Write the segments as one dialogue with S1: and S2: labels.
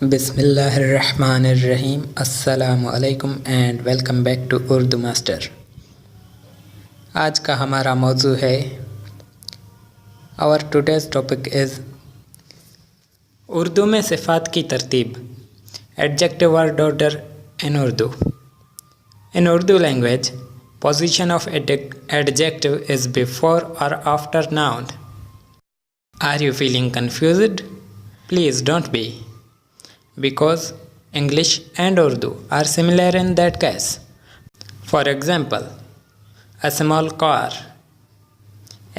S1: बिस्मिल्लाहिर्रहमानिर्रहीम अस्सलामु अलैकुम and welcome back to Urdu master. आज का हमारा मौजू है our today's topic is Urdu में सिफ़ात की तरतीब, adjective word order in Urdu. In Urdu language position of adjective is before or after noun. Are you feeling confused? Please don't be, because English and Urdu are similar in that case. For example, a small car,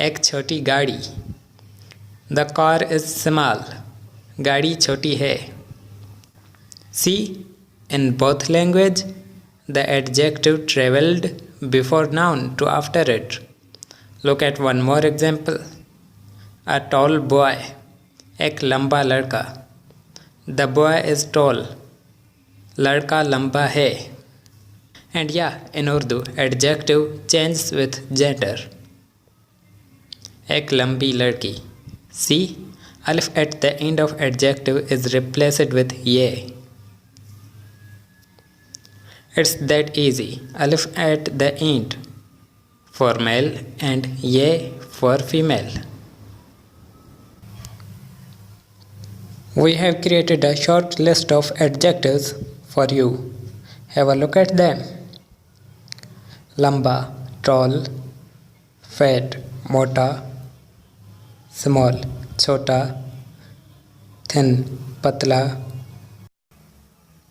S1: एक छोटी गाड़ी, the car is small, गाड़ी छोटी है। See, in both language, the adjective traveled before noun to after it. Look at one more example. A tall boy, एक लंबा लड़का, the boy is tall, लड़का लंबा है। And yeah, in Urdu, adjective changes with gender. एक लंबी लड़की, see, alif at the end of adjective is replaced with ye. It's that easy, alif at the end for male and ye for female. We have created a short list of adjectives for you. Have a look at them. Lamba, tall, fat, Mota, small, Chota, thin, Patla,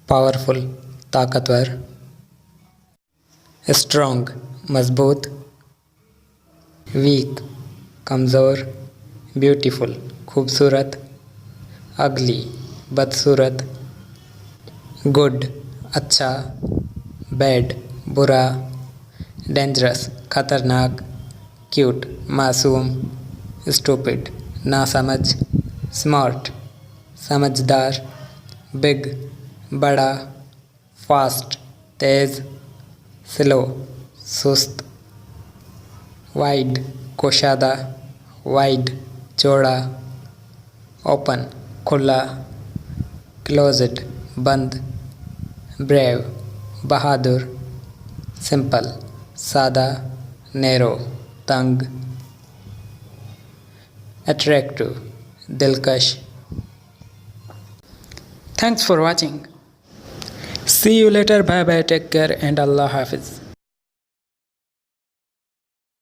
S1: powerful, Taqatwar, strong, Mazboot, weak, Kamzor, beautiful, Khoobsurat, ugly, Badsoorat, good, Acha, bad, Bura, dangerous, Khatarnaak, cute, Masoom, stupid, Nasamajh, smart, Samajhdar, big, Bara, fast, Tej, slow, सुस्त, wide, कोशादा, wide, चौड़ा, open, खुला, closed, बंद, brave, बहादुर, simple, सादा, narrow, तंग, attractive, दिलकश। Thanks for watching. See you later. Bye bye. Take care and Allah Hafiz.